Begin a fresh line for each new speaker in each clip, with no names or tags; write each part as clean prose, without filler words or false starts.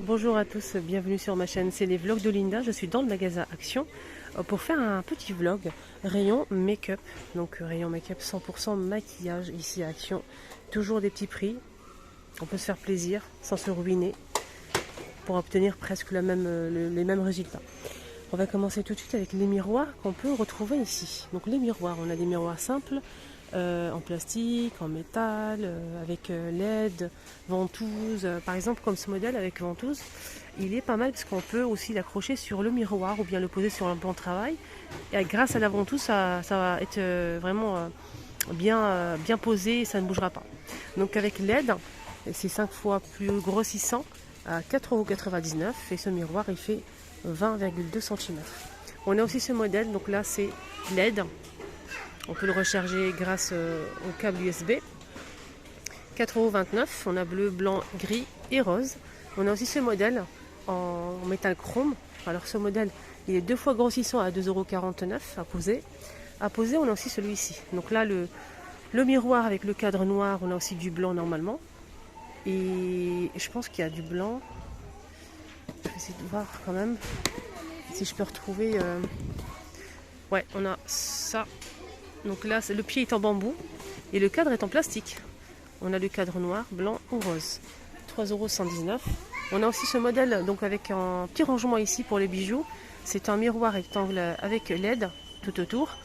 Bonjour à tous, bienvenue sur ma chaîne, c'est les vlogs de Linda. Je suis dans le magasin Action pour faire un petit vlog rayon make-up. Donc rayon make-up 100% maquillage ici à Action. Toujours des petits prix, on peut se faire plaisir sans se ruiner pour obtenir presque les mêmes résultats. On va commencer tout de suite avec les miroirs qu'on peut retrouver ici. Donc les miroirs, on a des miroirs simples, en plastique, en métal, avec LED, ventouse. Par exemple, comme ce modèle avec ventouse, il est pas mal parce qu'on peut aussi l'accrocher sur le miroir ou bien le poser sur un banc de travail. Et grâce à la ventouse, ça va être vraiment bien posé et ça ne bougera pas. Donc avec LED, c'est 5 fois plus grossissant à 4,99 € et ce miroir il fait 20,2 cm. On a aussi ce modèle, donc là c'est LED. On peut le recharger grâce au câble USB. 4,29 €. On a bleu, blanc, gris et rose. On a aussi ce modèle en métal chrome. Alors ce modèle, il est 2 fois grossissant à 2,49 € à poser. À poser, on a aussi celui-ci. Donc là, le miroir avec le cadre noir, on a aussi du blanc normalement. Et je pense qu'il y a du blanc. Je vais essayer de voir quand même si je peux retrouver. Ouais, on a ça. Donc là, le pied est en bambou et le cadre est en plastique. On a le cadre noir, blanc ou rose. 3,119 €. On a aussi ce modèle donc avec un petit rangement ici pour les bijoux. C'est un miroir rectangle avec LED tout autour.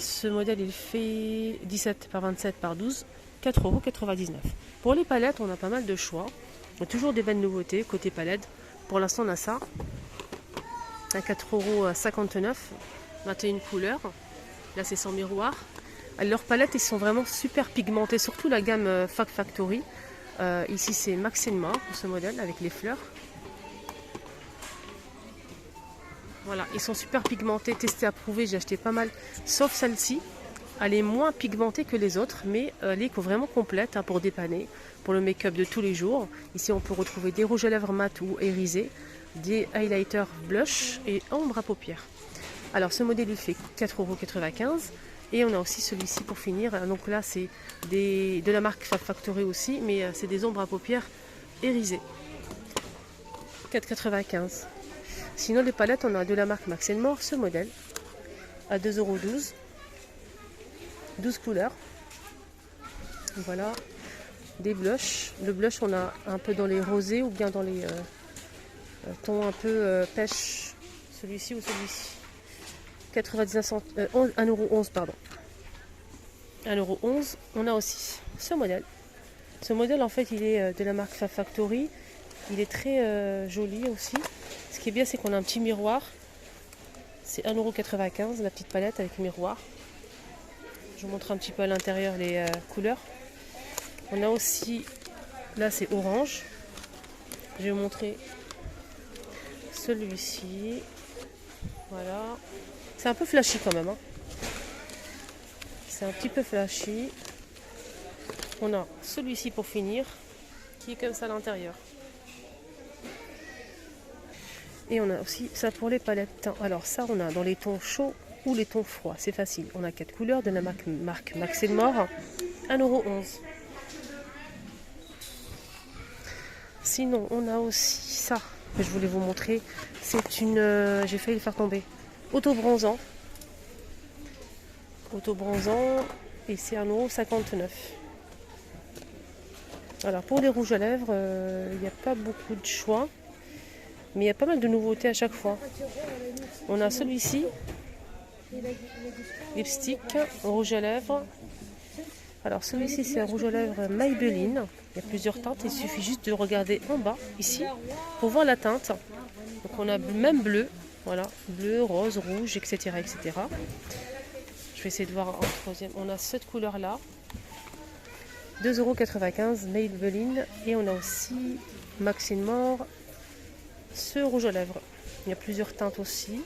Ce modèle, il fait 17 par 27 par 12, 4,99 €. Pour les palettes, on a pas mal de choix. On a toujours des belles nouveautés côté palette. Pour l'instant, on a ça à 4,59 €, 21 couleurs. Là, c'est sans miroir. Leurs palettes, ils sont vraiment super pigmentées, surtout la gamme Factory. Ici, c'est Max & More pour ce modèle avec les fleurs. Voilà, ils sont super pigmentés, testés, approuvés. J'ai acheté pas mal, sauf celle-ci. Elle est moins pigmentée que les autres, mais elle est vraiment complète pour dépanner, pour le make-up de tous les jours. Ici, on peut retrouver des rouges à lèvres mat ou irisés, des highlighters blush et ombre à paupières. Alors ce modèle il fait 4,95 € et on a aussi celui-ci pour finir. Donc là c'est de la marque Factory aussi, mais c'est des ombres à paupières irisées. 4,95 €. Sinon les palettes, on a de la marque Max & More ce modèle à 2,12 €. 12 couleurs. Voilà. Des blushs. Le blush on a un peu dans les rosés ou bien dans les tons un peu pêche. Celui-ci ou celui-ci. 1,11 €, pardon. 1,11 €. On a aussi ce modèle. Ce modèle, en fait, il est de la marque Factory. Il est très joli aussi. Ce qui est bien, c'est qu'on a un petit miroir. C'est 1,95 € la petite palette avec miroir. Je vous montre un petit peu à l'intérieur les couleurs. On a aussi, là c'est orange. Je vais vous montrer celui-ci. Voilà. C'est un peu flashy quand même. C'est un petit peu flashy. On a celui-ci pour finir, qui est comme ça à l'intérieur. Et on a aussi ça pour les palettes. Alors ça, on a dans les tons chauds ou les tons froids. C'est facile. On a 4 couleurs de la marque Max & More. 1,11 €. Sinon, on a aussi ça que je voulais vous montrer. C'est une... j'ai failli le faire tomber. Auto-bronzant et c'est 1,59 €. Alors pour les rouges à lèvres, il n'y a pas beaucoup de choix, mais il y a pas mal de nouveautés à chaque fois. On a celui-ci, lipstick, rouge à lèvres. Alors celui-ci c'est un rouge à lèvres Maybelline. Il y a plusieurs teintes, il suffit juste de regarder en bas ici pour voir la teinte. Donc on a même bleu. Voilà, bleu, rose, rouge, etc., etc. Je vais essayer de voir en troisième. On a cette couleur-là. 2,95 € Maybelline. Et on a aussi Max & More. Ce rouge à lèvres. Il y a plusieurs teintes aussi.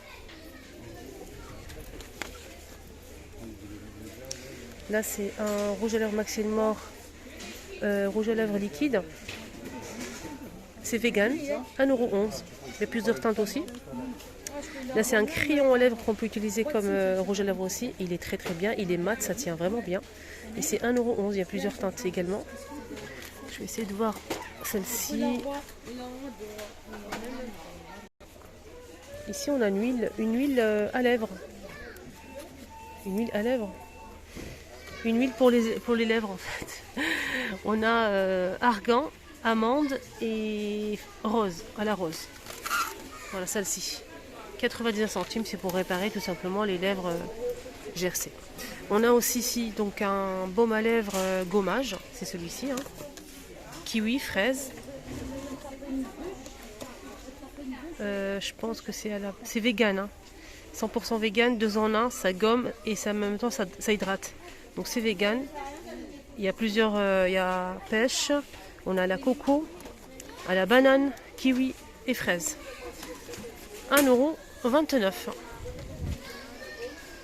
Là, c'est un rouge à lèvres Max & More. Rouge à lèvres liquide. C'est vegan. 1,11 €. Il y a plusieurs teintes aussi. Là c'est un crayon à lèvres qu'on peut utiliser comme rouge à lèvres aussi. Il est très très bien, il est mat, ça tient vraiment bien. Et c'est 1,11 €, il y a plusieurs teintes également. Je vais essayer de voir celle-ci. Ici, on a une huile à lèvres. Une huile à lèvres. Une huile pour les lèvres, en fait. On a argan, amande et rose, à la rose. Voilà, celle-ci. 99 centimes, c'est pour réparer tout simplement les lèvres gercées. On a aussi ici donc un baume à lèvres gommage, c'est celui-ci. Hein. Kiwi, je pense que c'est vegan. Hein. 100% vegan, 2 en 1, ça gomme et ça, en même temps ça hydrate. Donc c'est vegan. Il y a plusieurs, il y a pêche, on a la coco, à la banane, kiwi et fraise. 1,29 €.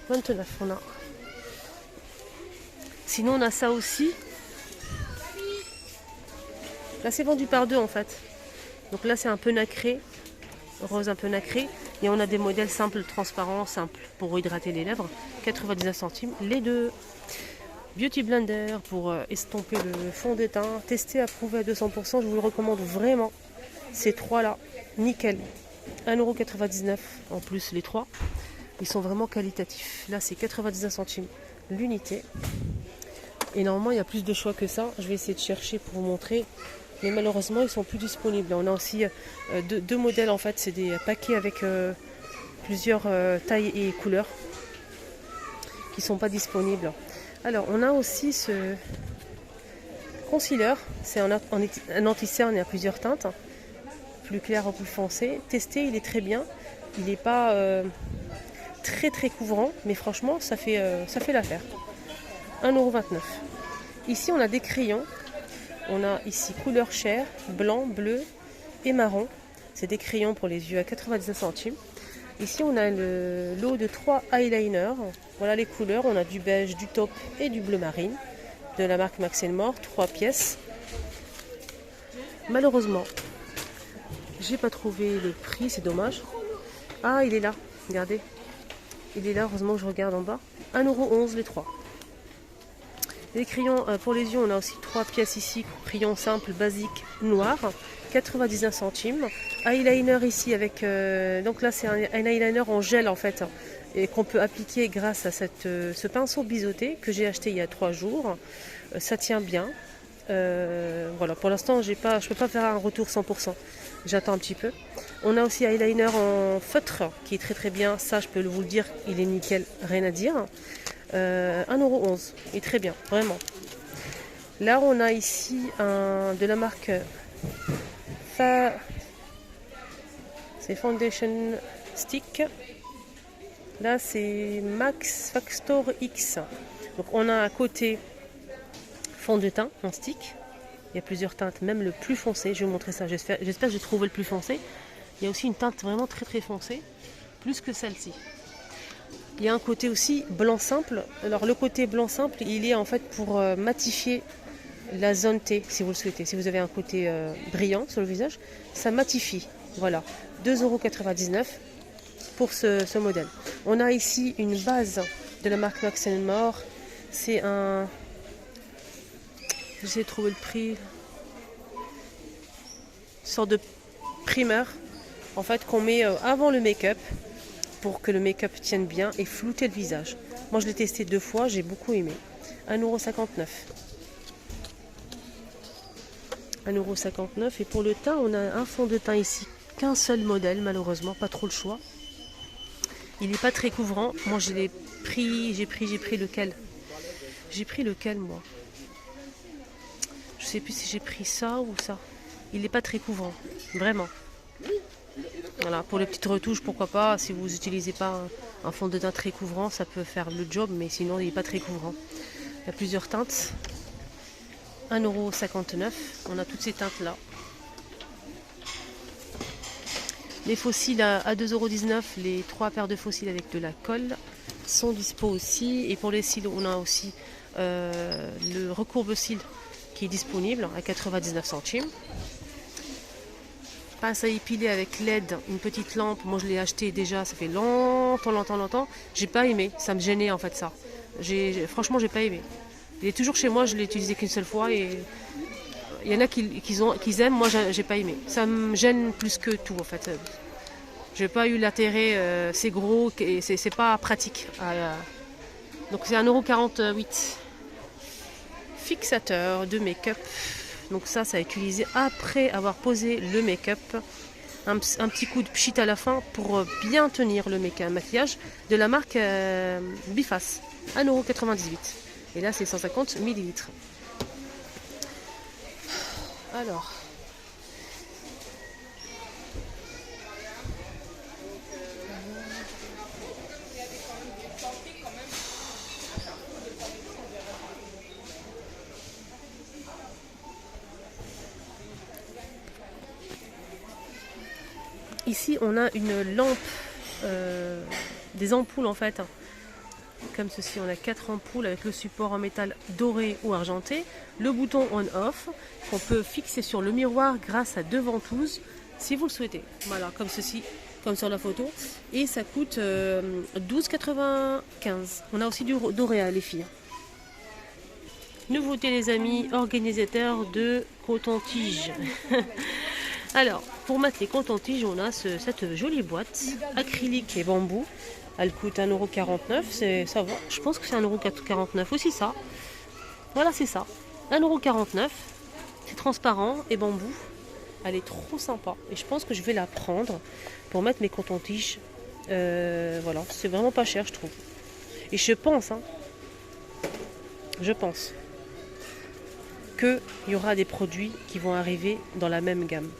29 on a. Sinon on a ça aussi. Là c'est vendu par deux en fait. Donc là c'est un peu nacré, rose un peu nacré. Et on a des modèles simples, transparents, simples pour hydrater les lèvres. 99 centimes les deux. Beauty Blender pour estomper le fond de teint. Testé, approuvé à 200%. Je vous le recommande vraiment. Ces trois là, nickel. 1,99 € en plus les trois. Ils sont vraiment qualitatifs. Là c'est 99 centimes l'unité. Et normalement il y a plus de choix que ça. Je vais essayer de chercher pour vous montrer. Mais malheureusement ils sont plus disponibles. On a aussi deux modèles en fait. C'est des paquets avec plusieurs tailles et couleurs qui ne sont pas disponibles. Alors on a aussi ce concealer. C'est un anti-cerne et à plusieurs teintes. Plus clair ou plus foncé. Testé, il est très bien. Il n'est pas très couvrant. Mais franchement ça fait l'affaire. 1,29 €. Ici on a des crayons. On a ici couleur chair, blanc, bleu et marron. C'est des crayons pour les yeux à 99 centimes. Ici on a le lot de 3 eyeliners. Voilà les couleurs. On a du beige, du taupe et du bleu marine. De la marque Max & More. 3 pièces. Malheureusement, j'ai pas trouvé le prix. C'est dommage. Ah, il est là. Regardez. Il est là. Heureusement que je regarde en bas. 1,11 € les 3. Les crayons pour les yeux, on a aussi 3 pièces ici, crayon simple, basique, noir, 99 centimes. Eyeliner ici avec, donc là c'est un eyeliner en gel en fait, et qu'on peut appliquer grâce à ce pinceau biseauté que j'ai acheté il y a 3 jours. Ça tient bien. Voilà, pour l'instant je peux pas faire un retour 100%. J'attends un petit peu. On a aussi eyeliner en feutre qui est très bien. Ça je peux vous le dire, il est nickel, rien à dire. 1,11 €, il est très bien, vraiment. Là on a ici de la marque c'est Foundation Stick. Là c'est Max Factor X. Donc on a à côté fond de teint en stick. Il y a plusieurs teintes, même le plus foncé. Je vais vous montrer ça, j'espère que j'ai trouvé le plus foncé. Il y a aussi une teinte vraiment très foncée, plus que celle-ci. Il y a un côté aussi blanc simple. Alors le côté blanc simple, il est en fait pour matifier la zone T, si vous le souhaitez. Si vous avez un côté brillant sur le visage, ça matifie. Voilà, 2,99 € pour ce modèle. On a ici une base de la marque Max & More. C'est un... J'essaie de trouver le prix. Une sorte de primer, en fait, qu'on met avant le make-up, pour que le make-up tienne bien et flouter le visage. Moi je l'ai testé 2 fois, j'ai beaucoup aimé. 1,59 €. 1,59 € et pour le teint, on a un fond de teint ici, qu'un seul modèle malheureusement, pas trop le choix. Il n'est pas très couvrant. Moi j'ai pris lequel? J'ai pris lequel moi? Je sais plus si j'ai pris ça ou ça. Il n'est pas très couvrant, vraiment. Voilà, pour les petites retouches, pourquoi pas. Si vous n'utilisez pas un fond de teint très couvrant, ça peut faire le job, mais sinon il n'est pas très couvrant. Il y a plusieurs teintes. 1,59 €. On a toutes ces teintes-là. Les faux cils à 2,19 €. Les 3 paires de faux cils avec de la colle sont dispo aussi. Et pour les cils, on a aussi le recourbe-cils qui est disponible à 99 centimes. Pince à épiler avec LED, une petite lampe. Moi je l'ai acheté déjà, ça fait longtemps. J'ai pas aimé, ça me gênait en fait ça. Franchement j'ai pas aimé. Il est toujours chez moi, je l'ai utilisé qu'une seule fois et Il y en a qui aiment, moi j'ai pas aimé. Ça me gêne plus que tout en fait. J'ai pas eu l'intérêt, c'est gros et c'est pas pratique. Donc c'est 1,48 €. Fixateur de make-up. Donc ça a utilisé après avoir posé le make-up. Un petit coup de pchit à la fin pour bien tenir le maquillage de la marque Biface. 1,98 €. Et là c'est 150 ml. Alors. Ici, on a une lampe, des ampoules en fait, comme ceci. On a 4 ampoules avec le support en métal doré ou argenté, le bouton on-off qu'on peut fixer sur le miroir grâce à 2 ventouses si vous le souhaitez. Voilà, comme ceci, comme sur la photo. Et ça coûte 12,95 €. On a aussi du doré, les filles. Nouveauté les amis, organisateur de coton-tige. Alors, pour mettre les cotons-tiges, on a cette jolie boîte acrylique et bambou. Elle coûte 1,49 €. Ça va, je pense que c'est 1,49 € aussi ça. Voilà, c'est ça. 1,49 €. C'est transparent et bambou. Elle est trop sympa. Et je pense que je vais la prendre pour mettre mes cotons-tiges. Voilà, c'est vraiment pas cher, je trouve. Et je pense qu'il y aura des produits qui vont arriver dans la même gamme.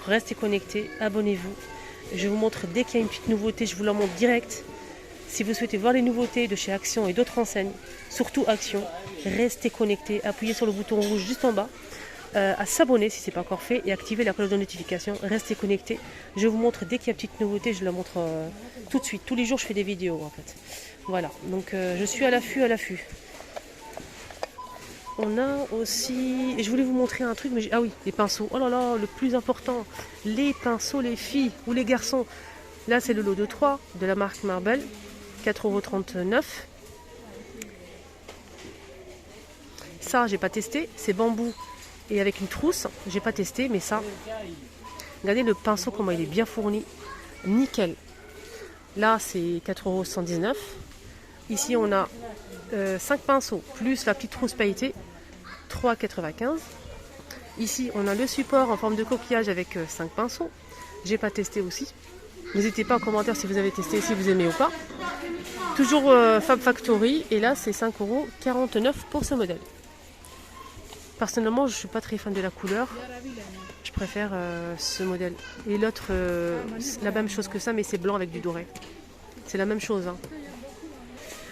Restez connectés, abonnez-vous. Je vous montre dès qu'il y a une petite nouveauté, je vous la montre direct. Si vous souhaitez voir les nouveautés de chez Action et d'autres enseignes, surtout Action, restez connectés, appuyez sur le bouton rouge juste en bas, à s'abonner si ce n'est pas encore fait et activer la cloche de notification. Restez connectés. Je vous montre dès qu'il y a une petite nouveauté, je la montre tout de suite. Tous les jours, je fais des vidéos en fait. Voilà, donc je suis à l'affût. On a aussi, et je voulais vous montrer un truc, mais ah oui, les pinceaux. Oh là là, le plus important, les pinceaux, les filles ou les garçons. Là, c'est le lot de 3 de la marque Marble, 4,39 €. Ça, j'ai pas testé, c'est bambou et avec une trousse. J'ai pas testé, mais ça, regardez le pinceau comment il est bien fourni, nickel. Là, c'est 4,119 €. Ici, on a 5 pinceaux plus la petite trousse pailletée, 3,95 €. Ici, on a le support en forme de coquillage avec 5 pinceaux. J'ai pas testé aussi. N'hésitez pas en commentaire si vous avez testé, si vous aimez ou pas. Toujours Fab Factory. Et là, c'est 5,49 € pour ce modèle. Personnellement, je suis pas très fan de la couleur. Je préfère ce modèle. Et l'autre, la même chose que ça, mais c'est blanc avec du doré. C'est la même chose, hein.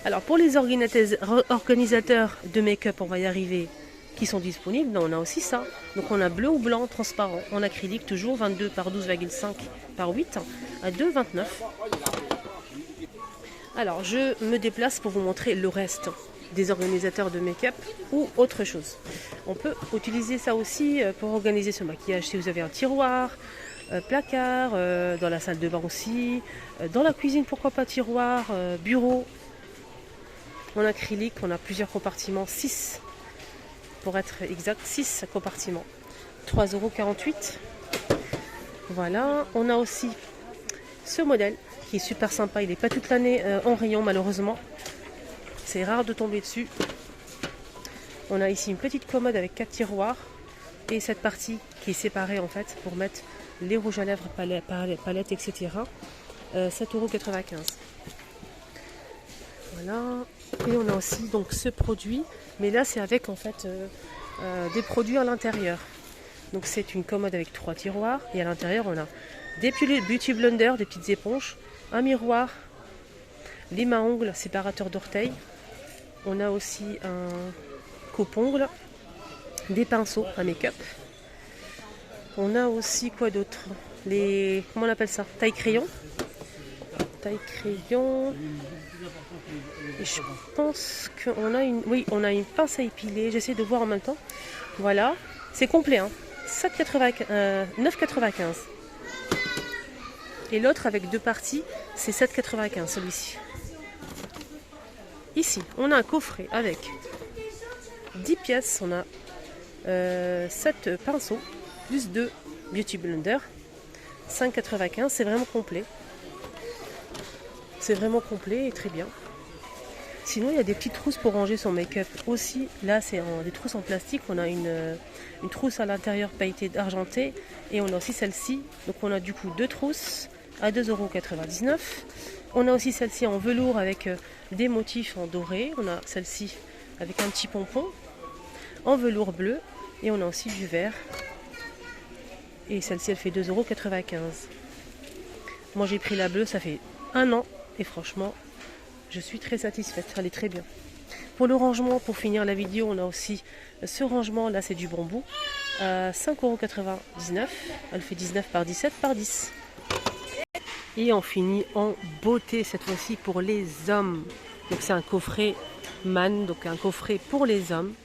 Alors pour les organisateurs de make-up, on va y arriver, qui sont disponibles, non, on a aussi ça. Donc on a bleu ou blanc transparent en acrylique, toujours 22 par 12,5 par 8 à 2,29 €. Alors je me déplace pour vous montrer le reste des organisateurs de make-up ou autre chose. On peut utiliser ça aussi pour organiser ce maquillage si vous avez un tiroir, placard, dans la salle de bain aussi, dans la cuisine, pourquoi pas tiroir, bureau. En acrylique, on a plusieurs compartiments, 6 pour être exact, 6 compartiments, 3,48 €. Voilà, on a aussi ce modèle qui est super sympa, il n'est pas toute l'année en rayon malheureusement, c'est rare de tomber dessus. On a ici une petite commode avec 4 tiroirs et cette partie qui est séparée en fait pour mettre les rouges à lèvres, palettes, etc. 7,95 €. Voilà. Et on a aussi donc ce produit, mais là c'est avec en fait des produits à l'intérieur. Donc c'est une commode avec 3 tiroirs et à l'intérieur on a des beauty blender, des petites éponges, un miroir, lime à ongles, séparateur d'orteils. On a aussi un coupe-ongles, des pinceaux à make-up. On a aussi quoi d'autre? Comment on appelle ça? Taille-crayon. Taille-crayon. Et je pense qu'on a on a une pince à épiler. J'essaie de voir en même temps. Voilà, c'est complet, hein. 9,95 €. Et l'autre avec 2 parties, c'est 7,95 € celui-ci. Ici, on a un coffret avec 10 pièces. On a 7 pinceaux, plus 2 Beauty Blender, 5,95. C'est vraiment complet. C'est vraiment complet et très bien. Sinon, il y a des petites trousses pour ranger son make-up aussi. Là, c'est des trousses en plastique. On a une trousse à l'intérieur pailletée d'argenté. Et on a aussi celle-ci. Donc, on a du coup 2 trousses à 2,99 €. On a aussi celle-ci en velours avec des motifs en doré. On a celle-ci avec un petit pompon en velours bleu. Et on a aussi du vert. Et celle-ci, elle fait 2,95 €. Moi, j'ai pris la bleue. Ça fait 1 an. Et franchement, je suis très satisfaite, elle est très bien. Pour le rangement, pour finir la vidéo, on a aussi ce rangement, là c'est du bambou, à 5,99 €. Elle fait 19 par 17 par 10. Et on finit en beauté cette fois-ci pour les hommes. Donc c'est un coffret Man, donc un coffret pour les hommes.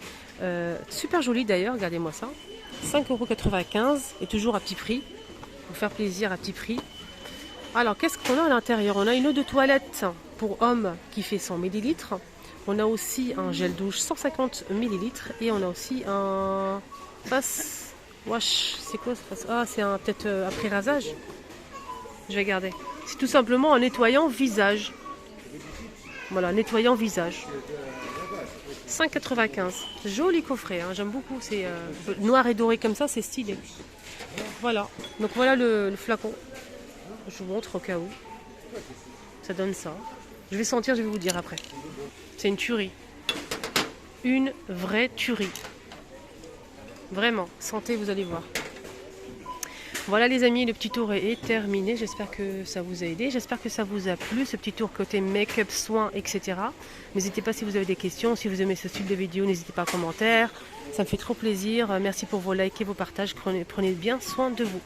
Super joli d'ailleurs, regardez-moi ça. 5,95 € et toujours à petit prix, pour faire plaisir à petit prix. Alors qu'est-ce qu'on a à l'intérieur? On a une eau de toilette pour hommes qui fait 100 ml. On a aussi un gel douche 150 ml. Et on a aussi un face wash. C'est quoi ce face? Ah, c'est peut-être après rasage. Je vais regarder. C'est tout simplement un nettoyant visage. Voilà, nettoyant visage. 5,95 €. Joli coffret, hein, j'aime beaucoup. C'est noir et doré comme ça, c'est stylé. Voilà. Donc voilà le flacon. Je vous montre au cas où. Ça donne ça. Je vais sentir, je vais vous dire après. C'est une tuerie. Une vraie tuerie. Vraiment. Sentez, vous allez voir. Voilà les amis, le petit tour est terminé. J'espère que ça vous a aidé. J'espère que ça vous a plu, ce petit tour côté make-up, soins, etc. N'hésitez pas si vous avez des questions. Si vous aimez ce style de vidéo, n'hésitez pas à commentaire. Ça me fait trop plaisir. Merci pour vos likes et vos partages. Prenez bien soin de vous.